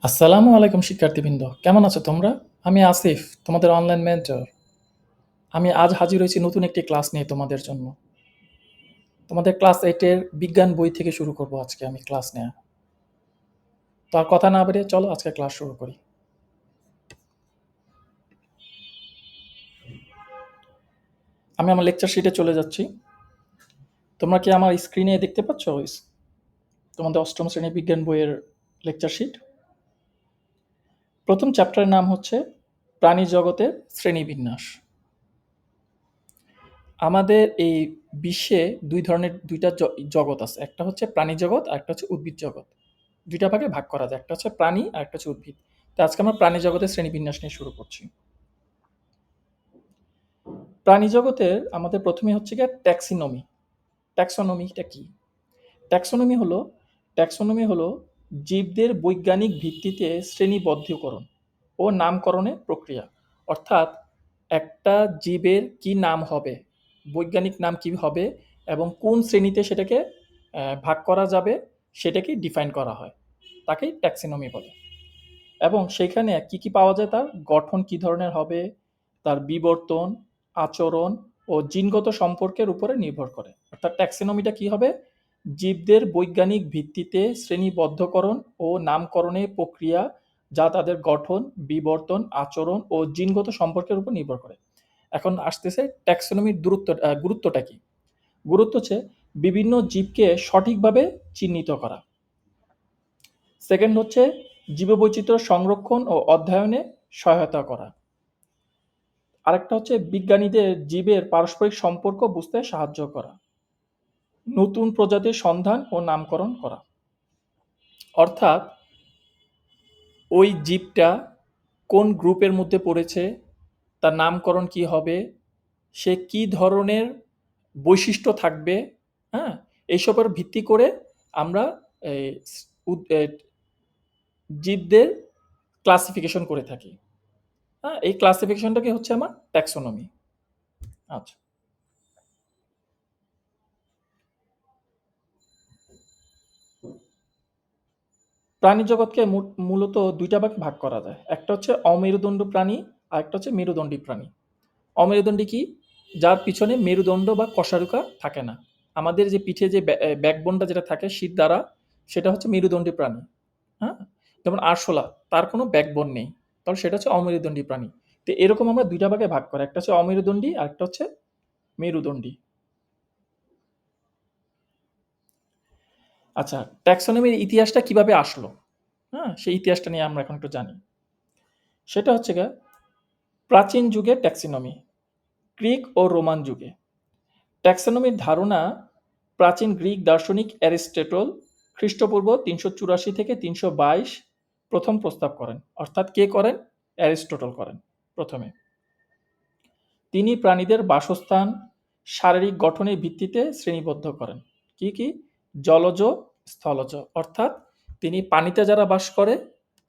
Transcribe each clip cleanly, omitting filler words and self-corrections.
আসসালামু আলাইকুম শিক্ষার্থীবৃন্দ, কেমন আছো তোমরা? আমি আসিফ, তোমাদের অনলাইন মেন্টর। আমি আজ হাজির হয়েছি নতুন একটি ক্লাস নিয়ে তোমাদের জন্য। তোমাদের ক্লাস 8 এর বিজ্ঞান বই থেকে শুরু করব আজকে আমি ক্লাস নেয়া। তো আর কথা না বাড়িয়ে চলো আজকে ক্লাস শুরু করি। আমি আমার লেকচার শিটে চলে যাচ্ছি। তোমরা কি আমার স্ক্রিনে দেখতে পাচ্ছ? তোমাদের অষ্টম শ্রেণীর বিজ্ঞান বইয়ের লেকচার শিট। প্রথম চ্যাপ্টারের নাম হচ্ছে প্রাণী জগতের শ্রেণীবিন্যাস। আমাদের এই বিশ্বে দুইটা জগৎ আছে। একটা হচ্ছে প্রাণী জগৎ আর একটা হচ্ছে উদ্ভিদ জগৎ। দুইটা ভাগে ভাগ করা যায়। একটা হচ্ছে প্রাণী আর একটা হচ্ছে উদ্ভিদ। তো আজকে আমরা প্রাণী জগতের শ্রেণীবিন্যাস নিয়ে শুরু করছি। প্রাণী জগতের আমাদের প্রথমে হচ্ছে গিয়ে ট্যাক্সিনমি। ট্যাক্সোনমিটা কি? ট্যাক্সোনমি হলো ট্যাক্সোনমি হলো জীবদের বৈজ্ঞানিক ভিত্তিতে শ্রেণীবদ্ধকরণ ও নামকরণের প্রক্রিয়া। অর্থাৎ একটা জীবের কি নাম হবে, বৈজ্ঞানিক নাম কি হবে এবং কোন শ্রেণীতে সেটাকে ভাগ করা যাবে সেটাকেই ডিফাইন করা হয়। তাকেই ট্যাক্সোনমি বলে। এবং সেখানে কি পাওয়া যায়, তার গঠন কি ধরনের হবে, তার বিবর্তন, আচরণ ও জিনগত সম্পর্কের উপরে নির্ভর করে। অর্থাৎ ট্যাক্সোনমিটা কি হবে? জীবদের বৈজ্ঞানিক ভিত্তিতে শ্রেণীবদ্ধকরণ ও নামকরণের প্রক্রিয়া, যা তাদের গঠন, বিবর্তন, আচরণ ও জিনগত সম্পর্কের উপর নির্ভর করে। এখন আসতেছে ট্যাক্সোনমির গুরুত্বটা কি? গুরুত্ব হচ্ছে বিভিন্ন জীবকে সঠিকভাবে চিহ্নিত করা। সেকেন্ড হচ্ছে জীববৈচিত্র্য সংরক্ষণ ও অধ্যয়নে সহায়তা করা। আরেকটা হচ্ছে বিজ্ঞানীদের জীবের পারস্পরিক সম্পর্ক বুঝতে সাহায্য করা। নতুন প্রজাতির সন্ধান ও নামকরণ করা। অর্থাৎ ওই জীবটা কোন গ্রুপের মধ্যে পড়েছে, তার নামকরণ কি হবে, সে কি ধরনের বৈশিষ্ট্য থাকবে, হ্যাঁ, এইসবের ভিত্তি করে আমরা এই, জীবদের ক্লাসিফিকেশন করে থাকি। হ্যাঁ, এই ক্লাসিফিকেশনটাকে হচ্ছে আমার ট্যাক্সোনমি। আচ্ছা, প্রাণী জগৎকে মূলত দুইটা ভাগে ভাগ করা যায়। একটা হচ্ছে অমেরুদণ্ড প্রাণী আর একটা হচ্ছে মেরুদণ্ডী প্রাণী। অমেরুদণ্ডী কি? যার পিছনে মেরুদণ্ড বা কশারুকা থাকে না। আমাদের যে পিঠে যে ব্যাকবোনটা যেটা থাকে শীত দ্বারা, সেটা হচ্ছে মেরুদণ্ডী প্রাণী। হ্যাঁ, যেমন আরশোলা, তার কোনো ব্যাকবোন নেই, তাহলে সেটা হচ্ছে অমেরুদণ্ডী প্রাণী। তো এরকম আমরা দুইটা ভাগে ভাগ করি, একটা হচ্ছে অমেরুদণ্ডী আর একটা হচ্ছে মেরুদণ্ডী। আচ্ছা, ট্যাক্সোনমির ইতিহাসটা কিভাবে আসলো? হ্যাঁ, সেই ইতিহাসটা নিয়ে আমরা এখন একটু জানি। সেটা হচ্ছে গিয়ে প্রাচীন যুগের ট্যাক্সোনমি, গ্রিক ও রোমান যুগে। ট্যাক্সোনমির ধারণা প্রাচীন গ্রিক দার্শনিক অ্যারিস্টটল খ্রিস্টপূর্ব ৩৮৪ থেকে ৩২২ প্রথম প্রস্তাব করেন। অর্থাৎ কে করেন? অ্যারিস্টটল করেন প্রথমে। তিনি প্রাণীদের বাসস্থান, শারীরিক গঠনের ভিত্তিতে শ্রেণীবদ্ধ করেন। কি কি? জলজ, স্থলজ। অর্থাৎ তিনি পানিতে যারা বাস করে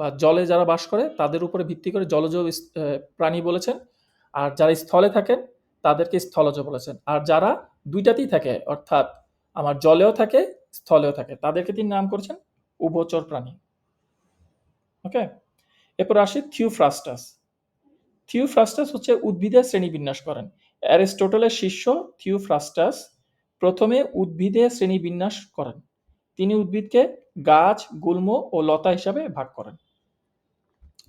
বা জলে যারা বাস করে তাদের উপরে ভিত্তি করে জলজ প্রাণী বলেছেন। আর যারা স্থলে থাকেন তাদেরকে স্থলজ বলেছেন। আর যারা দুইটাতেই থাকে, অর্থাৎ আমার জলেও থাকে স্থলেও থাকে, তাদেরকে তিনি নাম করেছেন উভচর প্রাণী। ওকে, এরপর আসি থিওফ্রাস্টাস। থিওফ্রাস্টাস হচ্ছে উদ্ভিদের শ্রেণীবিন্যাস করেন। অ্যারিস্টটলের শিষ্য থিওফ্রাস্টাস প্রথমে উদ্ভিদের শ্রেণীবিন্যাস করেন। তিনি উদ্ভিদকে গাছ, গুল্ম ও লতা হিসাবে ভাগ করেন।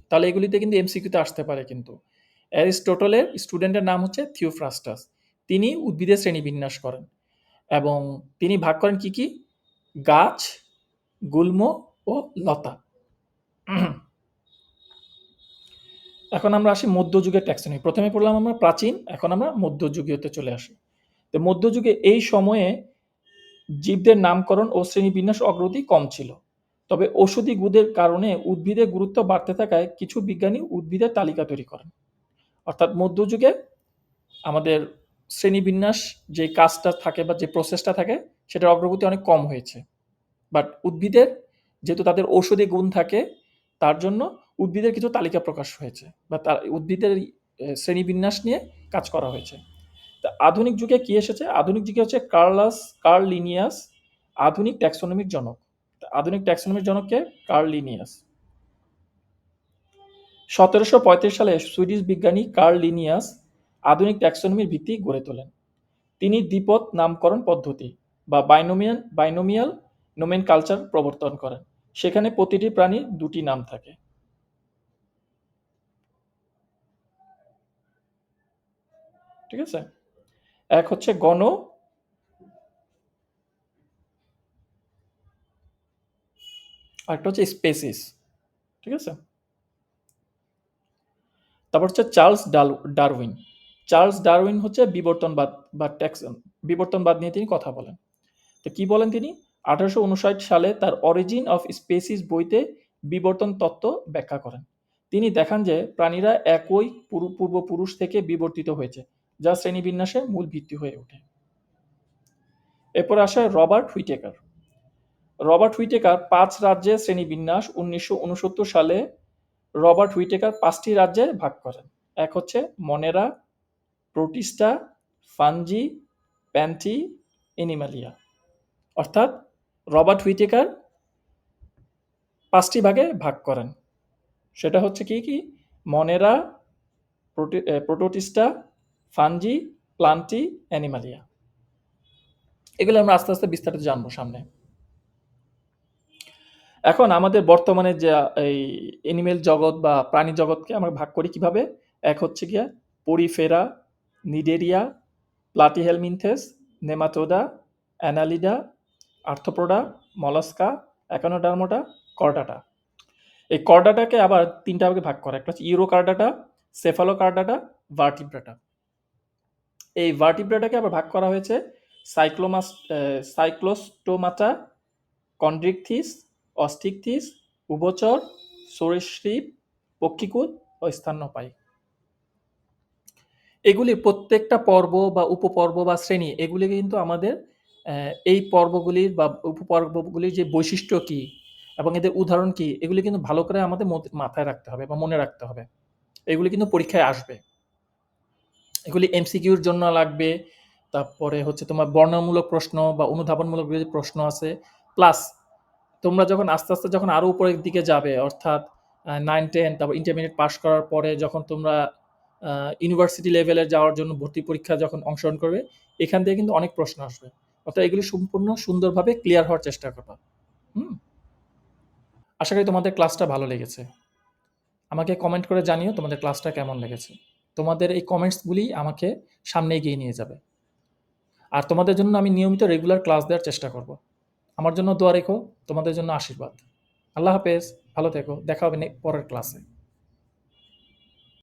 তাহলে এগুলিতে কিন্তু এমসিকিউতে আসতে পারে। কিন্তু অ্যারিস্টটলের স্টুডেন্টের নাম হচ্ছে থিওফ্রাস্টাস। তিনি উদ্ভিদের শ্রেণীবিন্যাস করেন এবং তিনি ভাগ করেন কি কি? গাছ, গুল্ম ও লতা। এখন আমরা আসি মধ্যযুগের ট্যাক্সোনমি। প্রথমে পড়লাম আমরা প্রাচীন, এখন আমরা মধ্যযুগীয়তে চলে আসি। তো মধ্যযুগে এই সময়ে জীবদের নামকরণ ও শ্রেণীবিন্যাস অগ্রগতি কম ছিল। তবে ঔষধি গুণের কারণে উদ্ভিদের গুরুত্ব বাড়তে থাকায় কিছু বিজ্ঞানী উদ্ভিদের তালিকা তৈরি করেন। অর্থাৎ মধ্যযুগে আমাদের শ্রেণীবিন্যাস যে কাজটা থাকে বা যে প্রসেসটা থাকে সেটার অগ্রগতি অনেক কম হয়েছে। বাট উদ্ভিদের যেহেতু তাদের ঔষধি গুণ থাকে, তার জন্য উদ্ভিদের কিছু তালিকা প্রকাশ হয়েছে বা তার উদ্ভিদের শ্রেণীবিন্যাস নিয়ে কাজ করা হয়েছে। তা আধুনিক যুগে কি এসেছে? আধুনিক যুগে হচ্ছে কার্ল লিনিয়াস আধুনিক ট্যাক্সোনমির জনক। আধুনিক ট্যাক্সোনমির জনক কে? Curl Linnaeus. 1735 সালে সুইডিশ বিজ্ঞানী কার্ল লিনিয়াস আধুনিক ট্যাক্সোনমির ভিত্তি গড়ে তোলেন। তিনি দ্বিপদ নামকরণ পদ্ধতি বা বাইনোমিয়াল নোমেনকালচার প্রবর্তন করেন। সেখানে প্রতিটি প্রাণীর দুটি নাম থাকে। ঠিক আছে? এক হচ্ছে গণ, আরেকটা হচ্ছে স্পেসিস। ঠিক আছে? তারপর হচ্ছে ডারউইন। চার্লস ডারউইন হচ্ছে বিবর্তনবাদ বা বিবর্তনবাদ নিয়ে তিনি কথা বলেন। তো কি বলেন তিনি? 1859 সালে তার অরিজিন অফ স্পেসিস বইতে বিবর্তন তত্ত্ব ব্যাখ্যা করেন। তিনি দেখান যে প্রাণীরা একই পূর্বপুরুষ থেকে বিবর্তিত হয়েছে, যা শ্রেণীবিন্যাসের মূল ভিত্তি হয়ে ওঠে। এরপর আসে রবার্ট হুইটেকার। রবার্ট হুইটেকার 5 রাজ্যের শ্রেণীবিন্যাস 1969 সালে রবার্ট হুইটেকার 5টি রাজ্যে ভাগ করেন। এক হচ্ছে মনেরা, প্রোটিস্টা, ফানজি, প্যান্থি, এনিমালিয়া। অর্থাৎ রবার্ট হুইটেকার 5টি ভাগে ভাগ করেন। সেটা হচ্ছে কি কি? মনেরা, প্রোটোটিস্টা, ফানজি, প্লান্টি, অ্যানিমালিয়া। এগুলো আমরা আস্তে আস্তে বিস্তারিত জানবো সামনে। এখন আমাদের বর্তমানে যে এই এনিমেল জগৎ বা প্রাণী জগৎকে আমরা ভাগ করি কিভাবে? এক হচ্ছে গিয়া Porifera, Cnidaria, Platyhelminthes, Nematoda, Annelida, Arthropoda, Mollusca, Echinodermata, Chordata. এই কর্ডাটাকে আবার 3টা ভাগে ভাগ করা। একটা হচ্ছে ইউরোকার্ডাটা, সেফালোকার্ডাটা, ভার্টিব্রাটা। এই ভার্টিব্রাটাকে আবার ভাগ করা হয়েছে সাইক্লোস্টোমাটা, কন্ড্রিকথিস, অস্টিকথিস, উভচর, সরীসৃপ, পক্ষীকুল ও স্তন্যপায়ী। এগুলির প্রত্যেকটা পর্ব বা উপপর্ব বা শ্রেণী এগুলি কিন্তু আমাদের এই পর্বগুলির বা উপপর্বগুলির যে বৈশিষ্ট্য কি এবং এদের উদাহরণ কি এগুলি কিন্তু ভালো করে আমাদের মাথায় রাখতে হবে বা মনে রাখতে হবে। এগুলি কিন্তু পরীক্ষায় আসবে। এগুলি এমসিকিউর জন্য লাগবে। তারপরে হচ্ছে তোমার বর্ণনামূলক প্রশ্ন বা অনুধাবনমূলক যে প্রশ্ন আছে। প্লাস তোমরা যখন আস্তে আস্তে যখন আরো উপরের দিকে যাবে, অর্থাৎ 9-10 তারপর ইন্টারমিডিয়েট পাস করার পরে যখন তোমরা ইউনিভার্সিটি লেভেলে যাওয়ার জন্য ভর্তি পরীক্ষা যখন অংশগ্রহণ করবে, এখান থেকে কিন্তু অনেক প্রশ্ন আসবে। অর্থাৎ এগুলি সম্পূর্ণ সুন্দরভাবে ক্লিয়ার হওয়ার চেষ্টা করবা। হুম? আশা করি তোমাদের ক্লাসটা ভালো লেগেছে। আমাকে কমেন্ট করে জানিও তোমাদের ক্লাসটা কেমন লেগেছে। তোমাদের এই কমেন্টসগুলি আমাকে সামনে এগিয়ে নিয়ে যাবে। আর তোমাদের জন্য আমি নিয়মিত রেগুলার ক্লাস দেওয়ার চেষ্টা করব। আমার জন্য দোয়া রেখো, তোমাদের জন্য আশীর্বাদ। আল্লাহ হাফেজ, ভালো থেকো, দেখা হবে পরের ক্লাসে।